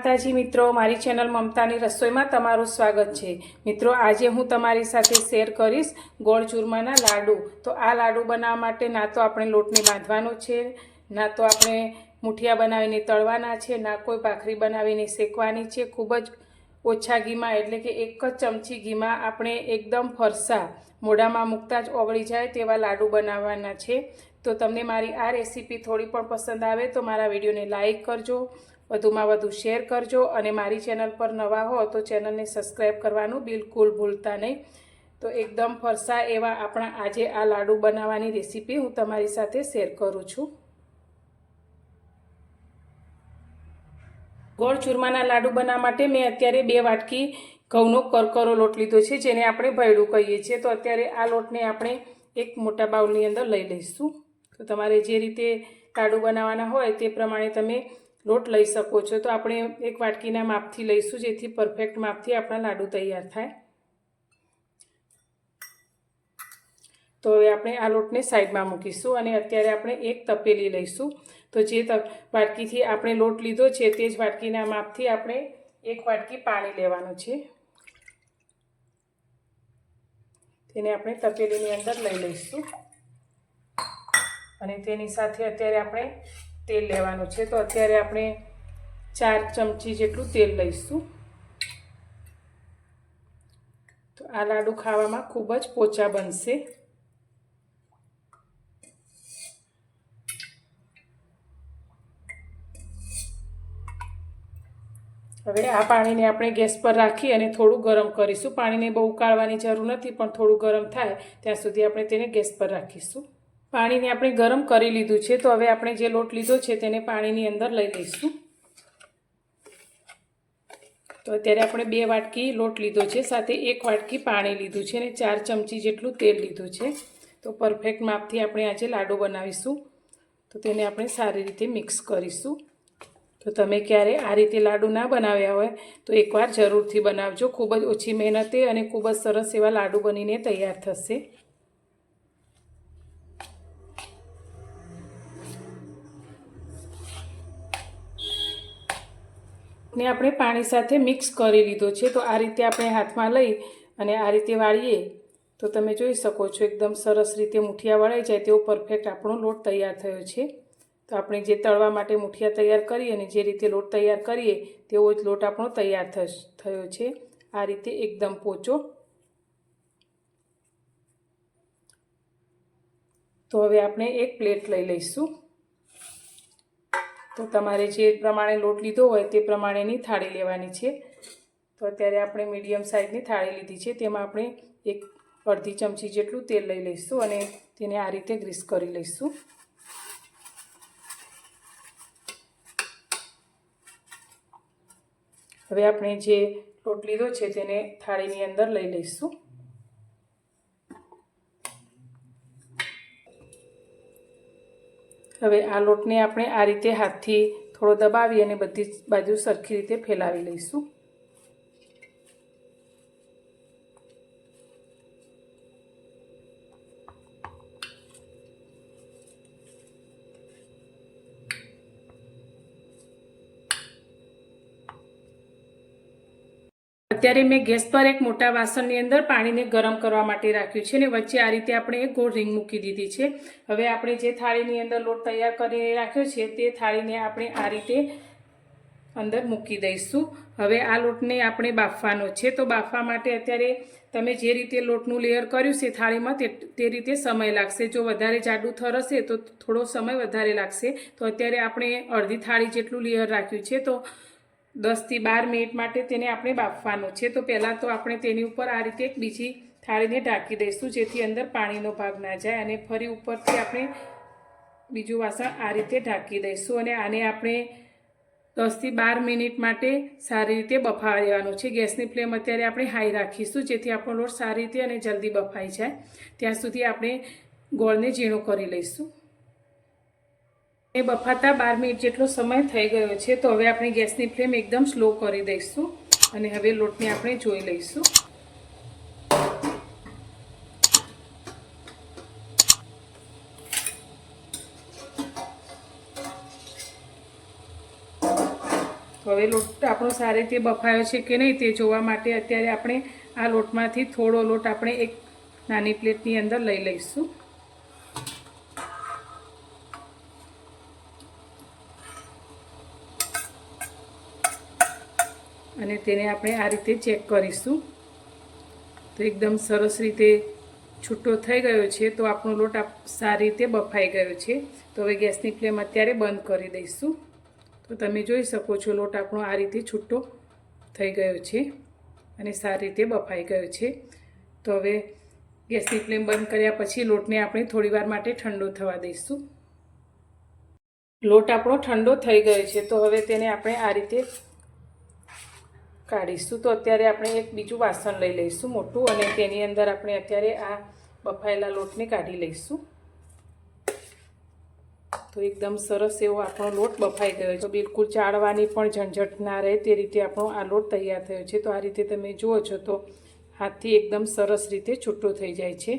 માતાજી મિત્રો, મારી ચેનલ મમતાની રસોઈમાં તમારું સ્વાગત છે। મિત્રો, આજે હું તમારી સાથે શેર કરીશ ગોળ ચૂરમાના લાડુ। તો આ લાડુ બનાવવા માટે ના તો આપણે લોટને બાંધવાનો છે, ના તો આપણે મુઠિયા બનાવીને તળવાના છે, ના કોઈ ભાખરી બનાવીને શેકવાની છે। ખૂબ જ ઓછા ઘીમાં એટલે કે 1 જ ચમચી ઘીમાં આપણે એકદમ ફરસા મોઢામાં મૂકતા જ ઓગળી જાય તેવા લાડુ બનાવવાના છે। તો તમને મારી આ રેસીપી થોડી પણ પસંદ આવે તો મારા વિડીયોને લાઈક કરજો, વધુમાં વધુ શેર કરજો અને મારી ચેનલ પર નવા હો તો ચેનલને સબસ્ક્રાઈબ કરવાનું બિલકુલ ભૂલતા નહીં। તો એકદમ ફરસા એવા આપણા આજે આ લાડુ બનાવવાની રેસીપી હું તમારી સાથે શેર કરું છું। ગોળ ચૂરમાના લાડુ બનાવવા માટે મેં અત્યારે 2 વાટકી ઘઉંનો કરકરો લોટ લીધો છે, જેને આપણે ભયડું કહીએ છીએ। તો અત્યારે આ લોટને આપણે એક મોટા બાઉલની અંદર લઈ લઈશું। તો તમારે જે રીતે લાડુ બનાવવાના હોય તે પ્રમાણે તમે લોટ લઈ શકો છો। તો આપણે 1 વાટકીના માપથી લઈશું, જેથી પરફેક્ટ માપથી આપણા લાડુ તૈયાર થાય। તો હવે આપણે આ લોટને સાઈડમાં મૂકીશું અને અત્યારે આપણે એક તપેલી લઈશું। તો જે વાટકીથી આપણે લોટ લીધો છે તે જ વાટકીના માપથી આપણે 1 વાટકી પાણી લેવાનું છે। તેને આપણે તપેલીની અંદર લઈ લઈશું અને તેની સાથે અત્યારે આપણે તેલ લેવાનું છે। તો અત્યારે આપણે 4 ચમચી જેટલું તેલ લઈશું। તો આ લાડુ ખાવામાં ખૂબ જ પોચા બનશે। હવે આ પાણીને આપણે ગેસ પર રાખી અને થોડું ગરમ કરીશું। પાણીને બહુ ઉકાળવાની જરૂર નથી, પણ થોડું ગરમ થાય ત્યાં સુધી આપણે તેને ગેસ પર રાખીશું। પાણીને આપણે ગરમ કરી લીધું છે। તો હવે આપણે જે લોટ લીધો છે તેને પાણીની અંદર લઈ લઈશું। તો અત્યારે આપણે 2 વાટકી લોટ લીધો છે, સાથે 1 વાટકી પાણી લીધું છે અને 4 ચમચી જેટલું તેલ લીધું છે। તો પરફેક્ટ માપથી આપણે આજે લાડુ બનાવીશું। તો તેને આપણે સારી રીતે મિક્સ કરીશું। તો તમે ક્યારે આ રીતે લાડુ ના બનાવ્યા હોય તો એકવાર જરૂરથી બનાવજો। ખૂબ જ ઓછી મહેનતે અને ખૂબ જ સરસ એવા લાડુ બનીને તૈયાર થશે। ને આપણે પાણી સાથે મિક્સ કરી લીધો છે। તો આ રીતે આપણે હાથમાં લઈ અને આ રીતે વાળીએ તો તમે જોઈ શકો છો એકદમ સરસ રીતે મુઠિયા વળાઈ જાય તેવો પરફેક્ટ આપણો લોટ તૈયાર થયો છે। તો આપણે જે તળવા માટે મુઠિયા તૈયાર કરીએ અને જે રીતે લોટ તૈયાર કરીએ તેવો જ લોટ આપણો તૈયાર થયો છે, આ રીતે એકદમ પોચો। તો હવે આપણે એક પ્લેટ લઈ લઈશું। તો તમારે જે પ્રમાણે લોટ લીધો હોય તે પ્રમાણેની થાળી લેવાની છે। તો અત્યારે આપણે મીડિયમ સાઇઝની થાળી લીધી છે, તેમાં આપણે 1 અડધી ચમચી જેટલું તેલ લઈ લઈશું અને તેને આ રીતે ગ્રીસ કરી લઈશું। હવે આપણે જે લોટ લીધો છે તેને થાળીની અંદર લઈ લઈશું। હવે આ લોટને આપણે આ રીતે હાથથી થોડો દબાવી અને બધી બાજુ સરખી રીતે ફેલાવી લઈશું। અત્યારે મેં ગેસ પર એક મોટા વાસણની અંદર પાણીને ગરમ કરવા માટે રાખ્યું છે અને વચ્ચે આ રીતે આપણે એક ગોળ રીંગ મૂકી દીધી છે। હવે આપણે જે થાળીની અંદર લોટ તૈયાર કરીને રાખ્યો છે તે થાળીને આપણે આ રીતે અંદર મૂકી દઈશું। હવે આ લોટને આપણે બાફવાનો છે। તો બાફવા માટે અત્યારે તમે જે રીતે લોટનું લેયર કર્યું છે થાળીમાં તે રીતે સમય લાગશે। જો વધારે જાડું થર હશે તો થોડો સમય વધારે લાગશે। તો અત્યારે આપણે અડધી થાળી જેટલું લેયર રાખ્યું છે, તો 10 થી 12 મિનિટ માટે તેને આપણે બાફવાનું છે। તો પહેલાં તો આપણે તેની ઉપર આ રીતે એક બીજી થાળીને ઢાંકી દઈશું, જેથી અંદર પાણીનો ભાગ ના જાય, અને ફરી ઉપરથી આપણે બીજું વાસણ આ રીતે ઢાંકી દઈશું અને આને આપણે 10 થી 12 મિનિટ માટે સારી રીતે બફાવા દેવાનું છે। ગેસની ફ્લેમ અત્યારે આપણે હાઈ રાખીશું, જેથી આપણો લોટ સારી રીતે અને જલ્દી બફાઈ જાય। ત્યાં સુધી આપણે ગોળને ઝીણું કરી લઈશું। એ બફાતા 12 મિનિટ જેટલો સમય થઈ ગયો છે। તો હવે આપણે ગેસની ફ્લેમ એકદમ સ્લો કરી દઈશું અને હવે લોટને આપણે જોઈ લઈશું। તો હવે લોટ આપણો સારી રીતે બફાયો છે કે નહીં તે જોવા માટે અત્યારે આપણે આ લોટમાંથી થોડો લોટ આપણે એક નાની પ્લેટની અંદર લઈ લઈશું. અને તેને આપણે આ રીતે ચેક કરીશું. તો એકદમ સરસ રીતે છૂટો થઈ ગયો છે. તો આપણો લોટ સારી રીતે બફાઈ ગયો છે. તો હવે ગેસની ફ્લેમ અત્યારે બંધ કરી દઈશું. તો તમે જોઈ શકો છો લોટ આપણો આ રીતે છૂટો થઈ ગયો છે અને સારી રીતે બફાઈ ગયો છે. તો હવે ગેસની ફ્લેમ બંધ કર્યા પછી લોટને આપણે થોડીવાર માટે ઠંડો થવા દઈશું. લોટ આપણો ઠંડો થઈ ગયો છે. તો હવે તેને આપણે આ રીતે કાઢીશું. તો અત્યારે આપણે એક બીજું વાસણ લઈ લઈશું મોટું, અને તેની અંદર આપણે અત્યારે આ બફાયેલા લોટને કાઢી લઈશું. તો એકદમ સરસ એવો આપણો લોટ બફાઈ ગયો છે. તો બિલકુલ ચાળવાની પણ ઝંઝટ ના રહે તે રીતે આપણો આ લોટ તૈયાર થયો છે. તો આ રીતે તમે જુઓ છો તો હાથથી એકદમ સરસ રીતે છૂટો થઈ જાય છે.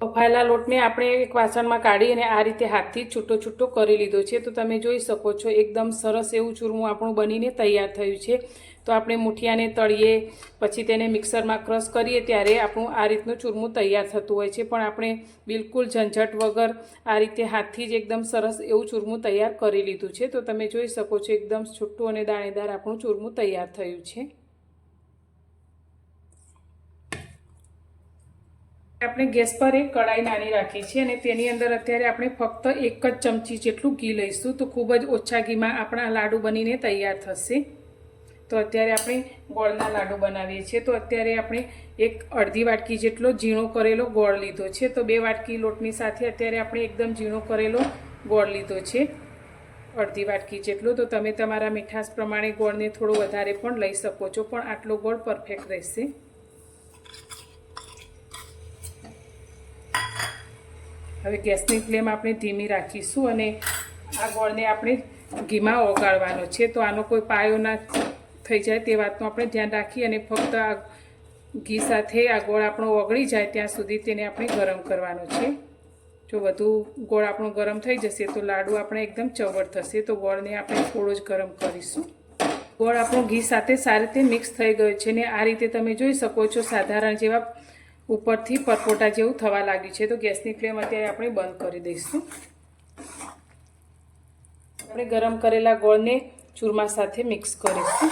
બફાયેલા લોટને આપણે એક વાસણમાં કાઢી અને આ રીતે હાથથી છૂટો છૂટો કરી લીધો છે. તો તમે જોઈ શકો છો એકદમ સરસ એવું ચૂરમું આપણું બનીને તૈયાર થયું છે. તો આપણે મુઠિયાને તળીએ પછી તેને મિક્સરમાં ક્રશ કરીએ ત્યારે આપણું આ રીતનું ચૂરમું તૈયાર થતું હોય છે. પણ આપણે બિલકુલ ઝંઝટ વગર આ રીતે હાથથી જ એકદમ સરસ એવું ચૂરમું તૈયાર કરી લીધું છે. તો તમે જોઈ શકો છો એકદમ છૂટું અને દાણેદાર આપણું ચૂરમું તૈયાર થયું છે. આપણે ગેસ પર એક કઢાઈ નાની રાખી છે અને તેની અંદર અત્યારે આપણે ફક્ત 1 જ ચમચી જેટલું ઘી લઈશું. તો ખૂબ જ ઓછા ઘીમાં આપણા લાડુ બનીને તૈયાર થશે. તો અત્યારે આપણે ગોળના લાડુ બનાવીએ છીએ. તો અત્યારે આપણે અડધી વાટકી જેટલો ઝીણો કરેલો ગોળ લીધો છે. તો 2 વાટકી લોટની સાથે અત્યારે આપણે એકદમ ઝીણો કરેલો ગોળ લીધો છે, અડધી વાટકી જેટલો. તો તમે તમારા મીઠાશ પ્રમાણે ગોળને થોડો વધારે પણ લઈ શકો છો, પણ આટલો ગોળ પરફેક્ટ રહેશે. હવે ગેસની ફ્લેમ આપણે ધીમી રાખીશું અને આ ગોળને આપણે ઘીમાં ઓગાળવાનો છે. તો આનો કોઈ પાયો ના થઈ જાય તે વાતનું આપણે ધ્યાન રાખી અને ફક્ત આ ઘી સાથે આ ગોળ આપણો ઓગળી જાય ત્યાં સુધી તેને આપણે ગરમ કરવાનો છે. જો વધુ ગોળ આપણો ગરમ થઈ જશે તો લાડુ આપણે એકદમ ચવડ થશે. તો ગોળને આપણે થોડો જ ગરમ કરીશું. ગોળ આપણો ઘી સાથે સારી રીતે મિક્સ થઈ ગયો છે ને આ રીતે તમે જોઈ શકો છો સાધારણ જેવા ઉપરથી પરપોટા જેવું થવા લાગ્યું છે. તો ગેસની ફ્લેમ અત્યારે આપણે બંધ કરી દઈશું. આપણે ગરમ કરેલા ગોળને ચૂરમા સાથે મિક્સ કરીશું.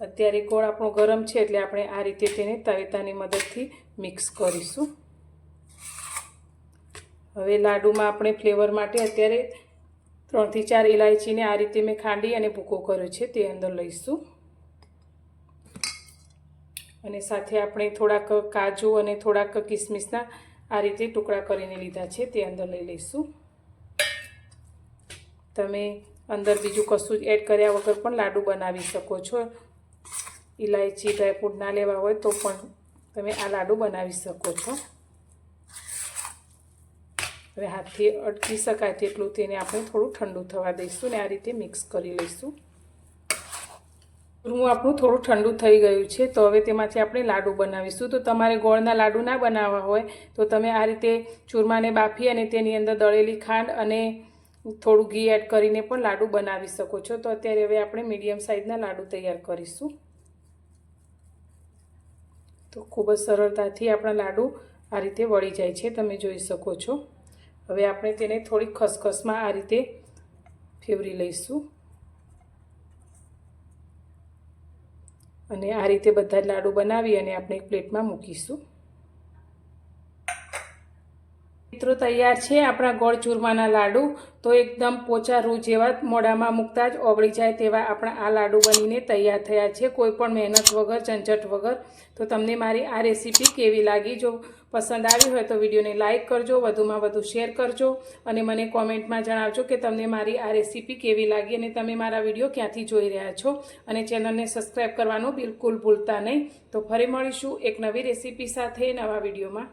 અત્યારે ગોળ આપણો ગરમ છે એટલે આપણે આ રીતે તેને તવેતાની મદદથી મિક્સ કરીશું. હવે લાડુમાં આપણે ફ્લેવર માટે અત્યારે 3 થી 4 ઇલાયચીને આ રીતે મેં ખાંડી અને ભૂકો કર્યો છે તે અંદર લઈશું. અને સાથે આપણે થોડાક કાજુ અને થોડાક કિસમિસના આ રીતે ટુકડા કરીને લીધા છે તે અંદર લઈ લઈશું. તમે અંદર બીજું કશું જ એડ કર્યા વગર પણ લાડુ બનાવી શકો છો. ઇલાયચી ડ્રાયફ્રૂટ ના લેવા હોય તો પણ તમે આ લાડુ બનાવી શકો છો. હવે હાથથી અડકી શકાય તેટલું તેને આપણે થોડું ઠંડુ થવા દઈશું ને આ રીતે મિક્સ કરી લઈશું. ચૂરમું આપણું થોડું ઠંડુ થઈ ગયું છે. તો હવે તેમાંથી આપણે લાડુ બનાવીશું. તો તમારે ગોળના લાડુ ના બનાવવા હોય તો તમે આ રીતે ચૂરમાને બાફી અને તેની અંદર દળેલી ખાંડ અને થોડું ઘી એડ કરીને પણ લાડુ બનાવી શકો છો. તો અત્યારે હવે આપણે મીડિયમ સાઇઝના લાડુ તૈયાર કરીશું. તો ખૂબ જ સરળતાથી આપણા લાડુ આ રીતે વળી જાય છે, તમે જોઈ શકો છો. હવે આપણે તેને થોડી ખસખસમાં આ રીતે ફેવરી લઈશું અને આ રીતે બધા જ લાડુ બનાવી અને આપણે એક પ્લેટમાં મૂકીશું. મિત્રો તૈયાર છે આપણા ગોળ ચૂરમાના લાડુ. તો એકદમ પોચા રૂ જેવા મોઢામાં મૂકતા જ ઓગળી જાય તેવા આપણા આ લાડુ બનીને તૈયાર થયા છે, કોઈ પણ મહેનત વગર, ઝંઝટ વગર. તો તમને મારી આ રેસીપી કેવી લાગી? જો પસંદ આવી હોય તો વિડીયોને લાઇક કરજો, વધુમાં વધુ શેર કરજો અને મને કોમેન્ટમાં જણાવજો કે તમને મારી આ રેસીપી કેવી લાગી અને તમે મારા વિડીયો ક્યાંથી જોઈ રહ્યા છો. અને ચેનલને સબસ્ક્રાઈબ કરવાનું બિલકુલ ભૂલતા નહીં. તો ફરી મળીશું એક નવી રેસીપી સાથે નવા વિડીયોમાં.